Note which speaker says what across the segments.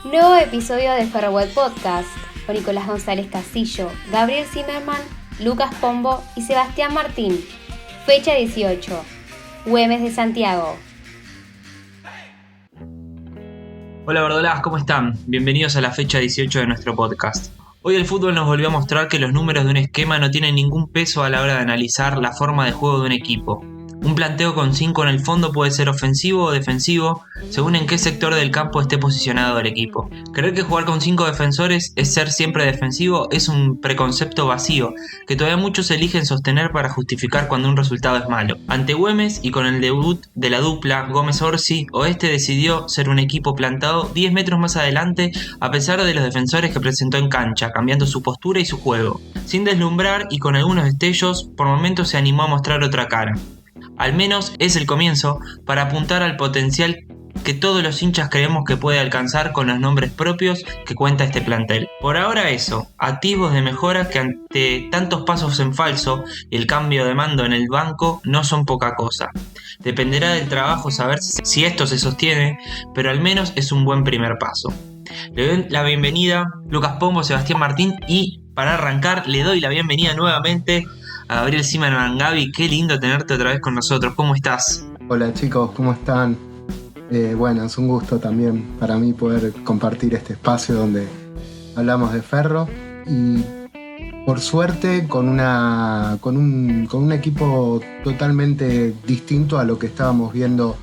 Speaker 1: Nuevo episodio de Ferroweb Podcast con Nicolás González Casillo, Gabriel Zimmerman, Lucas Pombo y Sebastián Martín. Fecha 18. Güemes de Santiago.
Speaker 2: Hola verdolagas, ¿cómo están? Bienvenidos a la fecha 18 de nuestro podcast. Hoy el fútbol nos volvió a mostrar que los números de un esquema no tienen ningún peso a la hora de analizar la forma de juego de un equipo. Un planteo con 5 en el fondo puede ser ofensivo o defensivo, según en qué sector del campo esté posicionado el equipo. Creer que jugar con 5 defensores es ser siempre defensivo es un preconcepto vacío, que todavía muchos eligen sostener para justificar cuando un resultado es malo. Ante Güemes y con el debut de la dupla Gómez-Orsi, Oeste decidió ser un equipo plantado 10 metros más adelante a pesar de los defensores que presentó en cancha, cambiando su postura y su juego. Sin deslumbrar y con algunos destellos, por momentos se animó a mostrar otra cara. Al menos es el comienzo para apuntar al potencial que todos los hinchas creemos que puede alcanzar con los nombres propios que cuenta este plantel. Por ahora eso, atisbos de mejora que ante tantos pasos en falso y el cambio de mando en el banco no son poca cosa. Dependerá del trabajo saber si esto se sostiene, pero al menos es un buen primer paso. Le doy la bienvenida Lucas Pombo, Sebastián Martín y para arrancar le doy la bienvenida nuevamente a Gabriel Zimmerman. Gaby, qué lindo tenerte otra vez con nosotros. ¿Cómo estás?
Speaker 3: Hola chicos, ¿cómo están? Bueno, es un gusto también para mí poder compartir este espacio donde hablamos de Ferro y por suerte con un equipo totalmente distinto a lo que estábamos viendo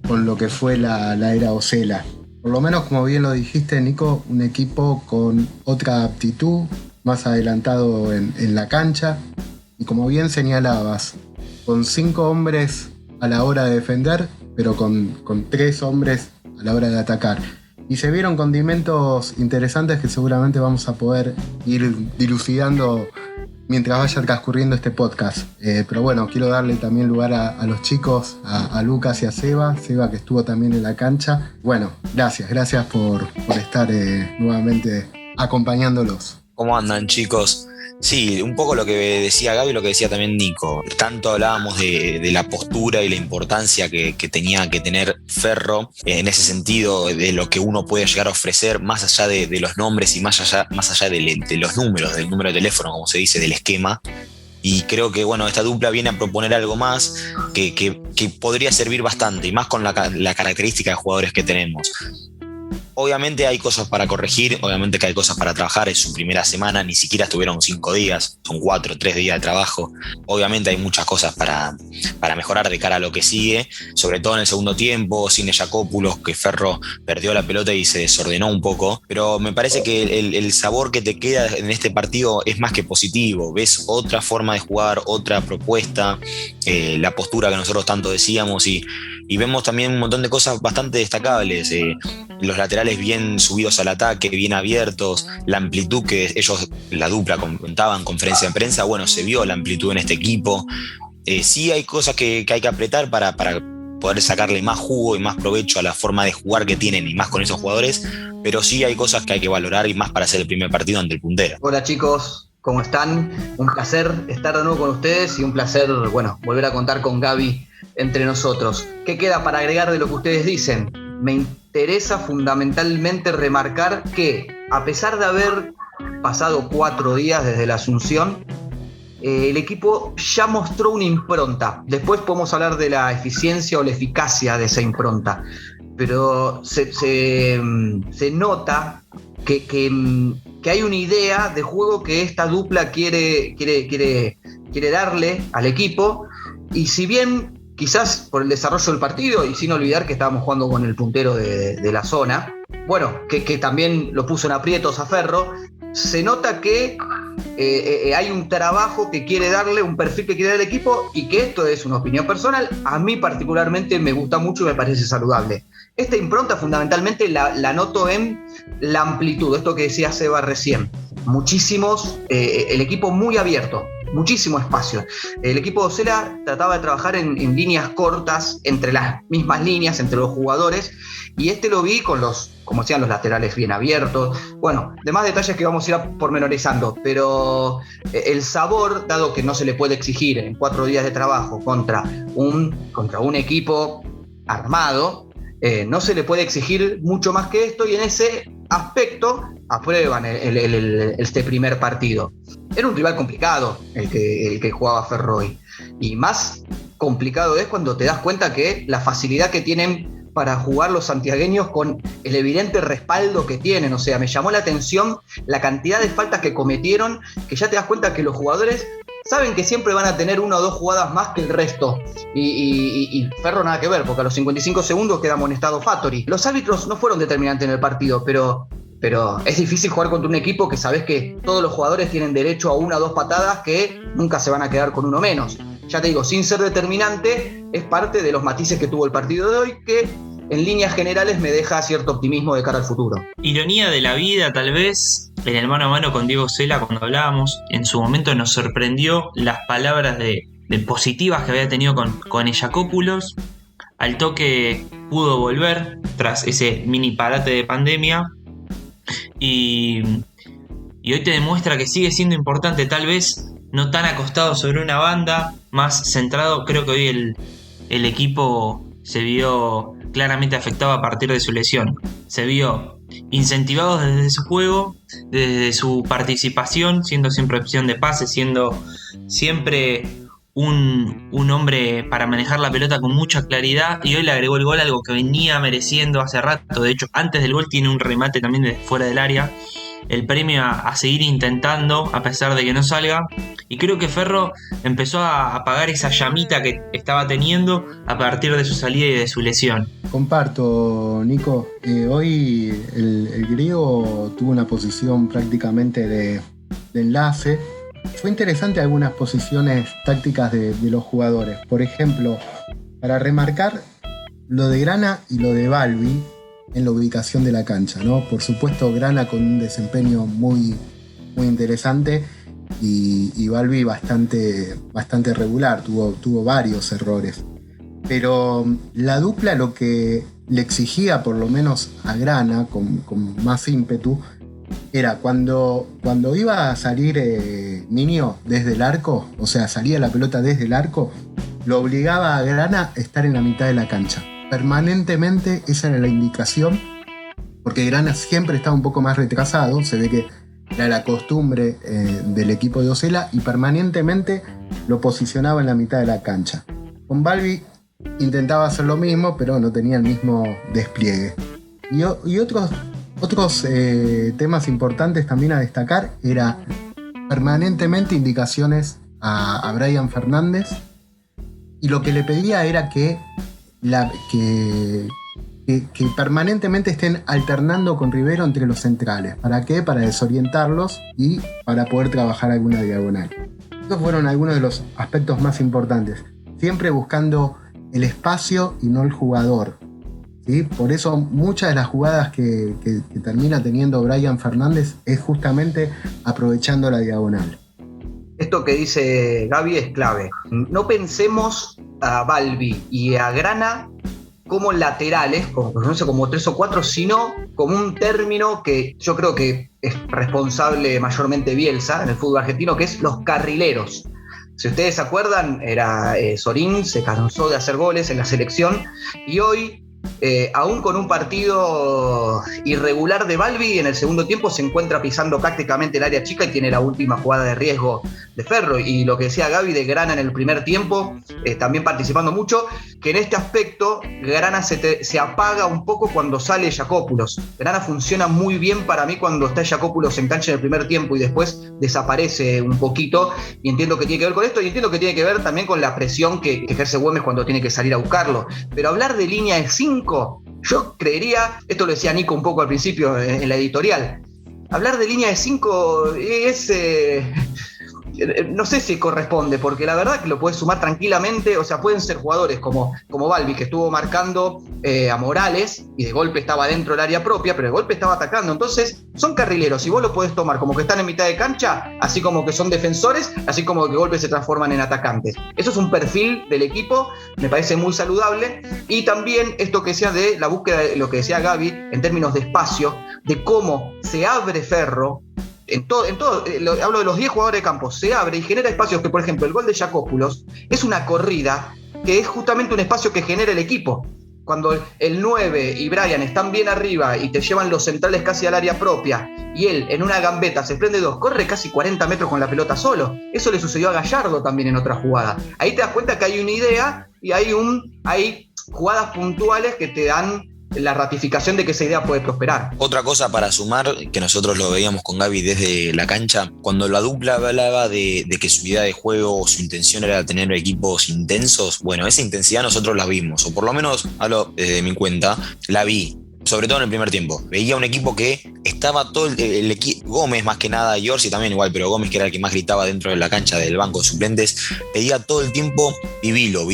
Speaker 3: con lo que fue la era Osela. Por lo menos, como bien lo dijiste, Nico, un equipo con otra aptitud, más adelantado en la cancha. Y como bien señalabas, con 5 hombres a la hora de defender, pero con 3 hombres a la hora de atacar. Y se vieron condimentos interesantes que seguramente vamos a poder ir dilucidando mientras vaya transcurriendo este podcast. Pero bueno, quiero darle también lugar a los chicos, a Lucas y a Seba que estuvo también en la cancha. Bueno, gracias por estar nuevamente acompañándolos.
Speaker 4: ¿Cómo andan, chicos? Sí, un poco lo que decía Gaby y lo que decía también Nico. Tanto hablábamos de la postura y la importancia que tenía que tener Ferro en ese sentido, de lo que uno puede llegar a ofrecer más allá de los nombres y más allá de los números, del número de teléfono, como se dice, del esquema. Y creo que bueno, esta dupla viene a proponer algo más que podría servir bastante, y más con la característica de jugadores que tenemos. Obviamente hay cosas para corregir, obviamente que hay cosas para trabajar. Es su primera semana, ni siquiera estuvieron 5 días, son 4 o 3 días de trabajo. Obviamente hay muchas cosas para mejorar de cara a lo que sigue, sobre todo en el segundo tiempo, sin Jacopoulos, que Ferro perdió la pelota y se desordenó un poco. Pero me parece que el sabor que te queda en este partido es más que positivo. Ves otra forma de jugar, otra propuesta, la postura que nosotros tanto decíamos y vemos también un montón de cosas bastante destacables. Los laterales bien subidos al ataque, bien abiertos, la amplitud que ellos, la dupla, comentaban en conferencia de prensa, bueno, se vio la amplitud en este equipo. Sí hay cosas que hay que apretar para poder sacarle más jugo y más provecho a la forma de jugar que tienen y más con esos jugadores, pero sí hay cosas que hay que valorar y más para hacer el primer partido ante el puntero.
Speaker 5: Hola chicos, ¿cómo están? Un placer estar de nuevo con ustedes y un placer, bueno, volver a contar con Gaby entre nosotros. ¿Qué queda para agregar de lo que ustedes dicen? Me interesa fundamentalmente remarcar que, a pesar de haber pasado 4 días desde la asunción, el equipo ya mostró una impronta. Después podemos hablar de la eficiencia o la eficacia de esa impronta, pero se nota que hay una idea de juego que esta dupla quiere darle al equipo, y si bien quizás por el desarrollo del partido, y sin olvidar que estábamos jugando con el puntero de la zona, bueno, que también lo puso en aprietos a Ferro, se nota que hay un trabajo que quiere darle, un perfil que quiere dar al equipo, y que esto es una opinión personal, a mí particularmente me gusta mucho y me parece saludable. Esta impronta fundamentalmente la noto en la amplitud, esto que decía Seba recién. Muchísimos, el equipo muy abierto, muchísimo espacio. El equipo de Osela trataba de trabajar en líneas cortas, entre las mismas líneas, entre los jugadores, y lo vi con como decían, los laterales bien abiertos. Bueno, demás detalles que vamos a ir pormenorizando, pero el sabor, dado que no se le puede exigir en 4 días de trabajo contra un equipo armado, no se le puede exigir mucho más que esto, y en ese aspecto aprueban este primer partido. Era un rival complicado el que jugaba Ferro hoy. Y más complicado es cuando te das cuenta que la facilidad que tienen para jugar los santiagueños con el evidente respaldo que tienen. O sea, me llamó la atención la cantidad de faltas que cometieron, que ya te das cuenta que los jugadores saben que siempre van a tener una o dos jugadas más que el resto. Y Ferro nada que ver, porque a los 55 segundos queda amonestado Fattori. Los árbitros no fueron determinantes en el partido, pero es difícil jugar contra un equipo que sabes que todos los jugadores tienen derecho a una o dos patadas que nunca se van a quedar con uno menos. Ya te digo, sin ser determinante, es parte de los matices que tuvo el partido de hoy, que en líneas generales me deja cierto optimismo de cara al futuro.
Speaker 2: Ironía de la vida, tal vez, en el mano a mano con Diego Cela, cuando hablábamos, en su momento nos sorprendió las palabras de positivas que había tenido con Jacopulos. Al toque pudo volver tras ese mini parate de pandemia. Y hoy te demuestra que sigue siendo importante, tal vez no tan acostado sobre una banda, más centrado. Creo que hoy el equipo se vio claramente afectado a partir de su lesión. Se vio incentivado desde su juego, desde su participación, siendo siempre opción de pase, siendo siempre un hombre para manejar la pelota con mucha claridad, y hoy le agregó el gol, algo que venía mereciendo hace rato. De hecho, antes del gol tiene un remate también de fuera del área. El premio a seguir intentando a pesar de que no salga, y creo que Ferro empezó a apagar esa llamita que estaba teniendo a partir de su salida y de su lesión.
Speaker 3: Comparto, Nico. Hoy el griego tuvo una posición prácticamente de enlace. Fue interesante algunas posiciones tácticas de los jugadores. Por ejemplo, para remarcar lo de Grana y lo de Balbi en la ubicación de la cancha, ¿no? Por supuesto, Grana con un desempeño muy, muy interesante y Balbi bastante regular, tuvo varios errores. Pero la dupla lo que le exigía, por lo menos a Grana, con más ímpetu, era cuando iba a salir Niño desde el arco, o sea, salía la pelota desde el arco, lo obligaba a Grana a estar en la mitad de la cancha. Permanentemente esa era la indicación, porque Grana siempre estaba un poco más retrasado, se ve que era la costumbre del equipo de Osela, y permanentemente lo posicionaba en la mitad de la cancha. Con Balbi intentaba hacer lo mismo, pero no tenía el mismo despliegue. Y otros temas importantes también a destacar era permanentemente indicaciones a Brian Fernández, y lo que le pedía era que permanentemente estén alternando con Rivero entre los centrales. ¿Para qué? Para desorientarlos y para poder trabajar alguna diagonal. Estos fueron algunos de los aspectos más importantes, siempre buscando el espacio y no el jugador, ¿sí? Por eso muchas de las jugadas que termina teniendo Brian Fernández es justamente aprovechando la diagonal.
Speaker 5: Esto que dice Gaby es clave. No pensemos a Balbi y a Grana como laterales, como 3 o 4, sino como un término que yo creo que es responsable mayormente Bielsa en el fútbol argentino, que es los carrileros. Si ustedes se acuerdan, era Sorín, se cansó de hacer goles en la selección, y hoy, aún con un partido irregular de Balbi, en el segundo tiempo se encuentra pisando prácticamente el área chica y tiene la última jugada de riesgo de Ferro. Y lo que decía Gaby de Grana en el primer tiempo, también participando mucho, que en este aspecto Grana se apaga un poco cuando sale Jacopulos. Grana funciona muy bien para mí cuando está Jacopulos en cancha en el primer tiempo y después desaparece un poquito, y entiendo que tiene que ver con esto, y entiendo que tiene que ver también con la presión que ejerce Güemes cuando tiene que salir a buscarlo. Pero hablar de línea de 5, yo creería, esto lo decía Nico un poco al principio en la editorial, hablar de línea de 5 es... no sé si corresponde, porque la verdad que lo puedes sumar tranquilamente. O sea, pueden ser jugadores como Balbi, que estuvo marcando a Morales y de golpe estaba dentro del área propia, pero de golpe estaba atacando. Entonces son carrileros y vos lo podés tomar como que están en mitad de cancha, así como que son defensores, así como que de golpe se transforman en atacantes. Eso es un perfil del equipo, me parece muy saludable. Y también esto que decía de la búsqueda de lo que decía Gaby en términos de espacio, de cómo se abre Ferro. En todo, hablo de los 10 jugadores de campo, se abre y genera espacios que, por ejemplo, el gol de Jacopulos es una corrida que es justamente un espacio que genera el equipo. cuando el 9 y Brian están bien arriba y te llevan los centrales casi al área propia, y él en una gambeta se prende 2, corre casi 40 metros con la pelota solo. Eso le sucedió a Gallardo también en otra jugada. Ahí te das cuenta que hay una idea y hay jugadas puntuales que te dan la ratificación de que esa idea puede prosperar.
Speaker 4: Otra cosa para sumar, que nosotros lo veíamos con Gaby desde la cancha, cuando la dupla hablaba de que su idea de juego o su intención era tener equipos intensos, bueno, esa intensidad nosotros la vimos, o por lo menos, hablo desde mi cuenta, la vi. Sobre todo en el primer tiempo. Veía un equipo que estaba todo el equipo, Gómez más que nada, y Orsi también igual, pero Gómez, que era el que más gritaba dentro de la cancha del banco de suplentes, pedía todo el tiempo, vivilo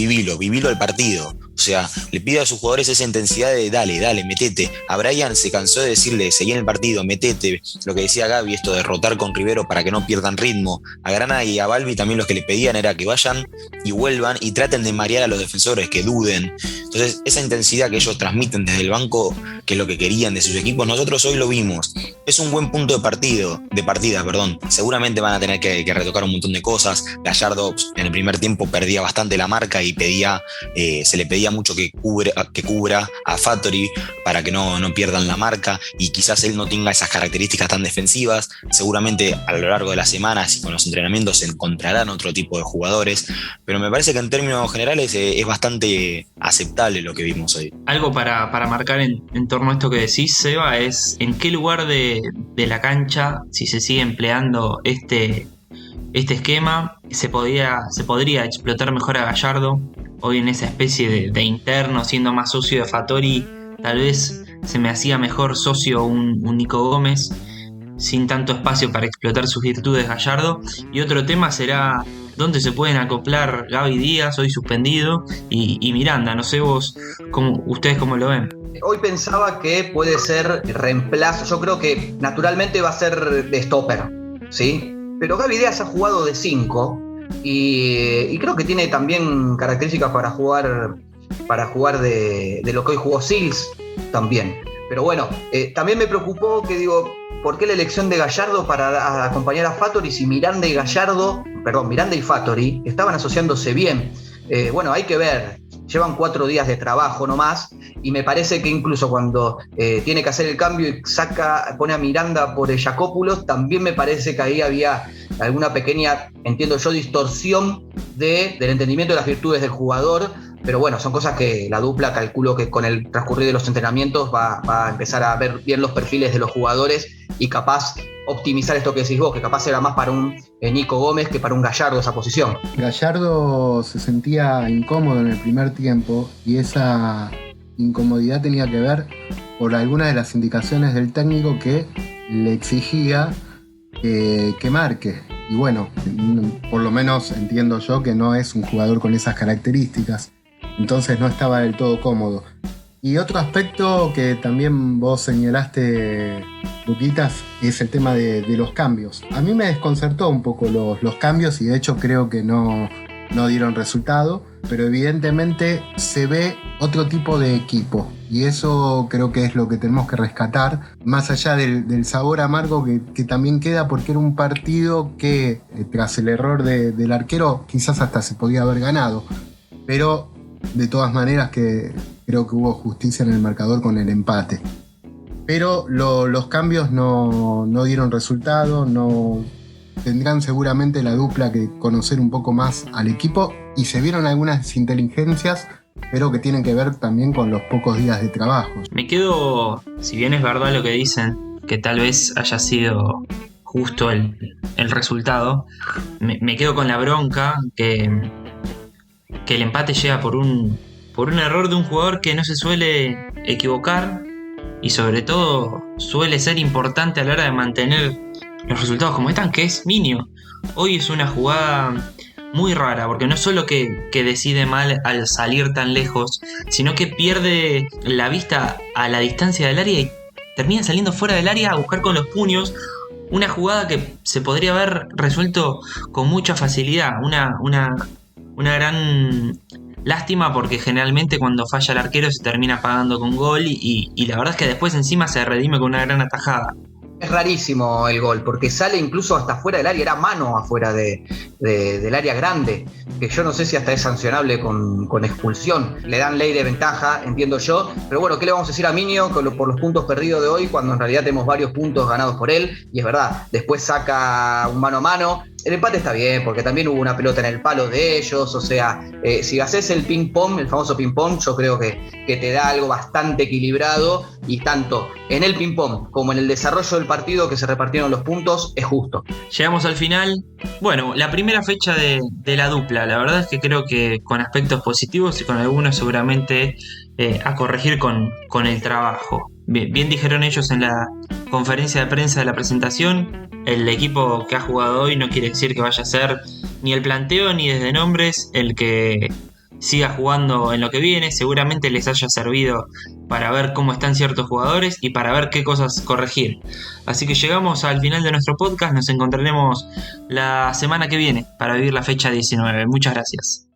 Speaker 4: el partido. O sea, le pide a sus jugadores esa intensidad de dale, metete. A Brian se cansó de decirle, seguí en el partido, metete. Lo que decía Gaby, esto de rotar con Rivero para que no pierdan ritmo. A Grana y a Balbi también lo que le pedían era que vayan y vuelvan y traten de marear a los defensores, que duden. Entonces, esa intensidad que ellos transmiten desde el banco, que es lo que querían de sus equipos, nosotros hoy lo vimos. Es un buen punto de partida. Seguramente van a tener que retocar un montón de cosas. Gallardo en el primer tiempo perdía bastante la marca y se le pedía mucho que cubra a Fattori para que no pierdan la marca, y quizás él no tenga esas características tan defensivas. Seguramente a lo largo de las semanas y con los entrenamientos se encontrarán otro tipo de jugadores, pero me parece que en términos generales es bastante aceptable lo que vimos hoy.
Speaker 2: Algo para marcar en torno a esto que decís, Seba, es en qué lugar de la cancha, si se sigue empleando este esquema, se podría explotar mejor a Gallardo. Hoy en esa especie de interno, siendo más socio de Fattori, tal vez se me hacía mejor socio un Nico Gómez, sin tanto espacio para explotar sus virtudes Gallardo. Y otro tema será dónde se pueden acoplar Gaby Díaz, hoy suspendido, y Miranda. No sé ustedes cómo lo ven.
Speaker 5: Hoy pensaba que puede ser reemplazo. Yo creo que naturalmente va a ser de stopper, ¿sí? Pero Gaby Díaz ha jugado de 5 y creo que tiene también características para jugar de lo que hoy jugó Sils también. Pero bueno, también me preocupó ¿por qué la elección de Gallardo para acompañar a Fattori si Miranda y Fattori estaban asociándose bien? Bueno, hay que ver. Llevan 4 días de trabajo nomás, y me parece que incluso cuando tiene que hacer el cambio y pone a Miranda por Jacopoulos, también me parece que ahí había alguna pequeña, entiendo yo, distorsión del entendimiento de las virtudes del jugador. Pero bueno, son cosas que la dupla, calculo que con el transcurrir de los entrenamientos va a empezar a ver bien los perfiles de los jugadores y capaz optimizar esto que decís vos, que capaz era más para un Nico Gómez que para un Gallardo esa posición.
Speaker 3: Gallardo se sentía incómodo en el primer tiempo, y esa incomodidad tenía que ver por algunas de las indicaciones del técnico que le exigía que marque. Y bueno, por lo menos entiendo yo que no es un jugador con esas características, entonces no estaba del todo cómodo. Y otro aspecto que también vos señalaste, Luquitas, es el tema de los cambios. A mí me desconcertó un poco los cambios, y de hecho creo que no dieron resultado, pero evidentemente se ve otro tipo de equipo, y eso creo que es lo que tenemos que rescatar, más allá del sabor amargo que también queda, porque era un partido que tras el error del arquero quizás hasta se podía haber ganado, pero de todas maneras que creo que hubo justicia en el marcador con el empate. Pero los cambios no dieron resultado, tendrán seguramente la dupla que conocer un poco más al equipo, y se vieron algunas inteligencias, pero que tienen que ver también con los pocos días de trabajo.
Speaker 2: Me quedo, si bien es verdad lo que dicen, que tal vez haya sido justo el resultado, me quedo con la bronca que el empate llega por un error de un jugador que no se suele equivocar, y sobre todo suele ser importante a la hora de mantener los resultados como están, que es Minio. Hoy es una jugada muy rara, porque no solo que decide mal al salir tan lejos, sino que pierde la vista a la distancia del área y termina saliendo fuera del área a buscar con los puños. Una jugada que se podría haber resuelto con mucha facilidad. Una gran lástima, porque generalmente cuando falla el arquero se termina pagando con gol, y la verdad es que después encima se redime con una gran atajada.
Speaker 5: Es rarísimo el gol, porque sale incluso hasta fuera del área, era mano afuera del área grande, que yo no sé si hasta es sancionable con expulsión. Le dan ley de ventaja, entiendo yo, pero bueno, ¿qué le vamos a decir a Minio por los puntos perdidos de hoy, cuando en realidad tenemos varios puntos ganados por él? Y es verdad, después saca un mano a mano. El empate está bien, porque también hubo una pelota en el palo de ellos, o sea, si haces el ping-pong, el famoso ping-pong, yo creo que te da algo bastante equilibrado, y tanto en el ping-pong como en el desarrollo del partido que se repartieron los puntos, es justo.
Speaker 2: Llegamos al final. Bueno, la primera fecha de la dupla, la verdad es que creo que con aspectos positivos y con algunos seguramente a corregir con el trabajo. Bien dijeron ellos en la conferencia de prensa de la presentación, el equipo que ha jugado hoy no quiere decir que vaya a ser ni el planteo ni desde nombres el que siga jugando en lo que viene. Seguramente les haya servido para ver cómo están ciertos jugadores y para ver qué cosas corregir. Así que llegamos al final de nuestro podcast. Nos encontraremos la semana que viene para vivir la fecha 19. Muchas gracias.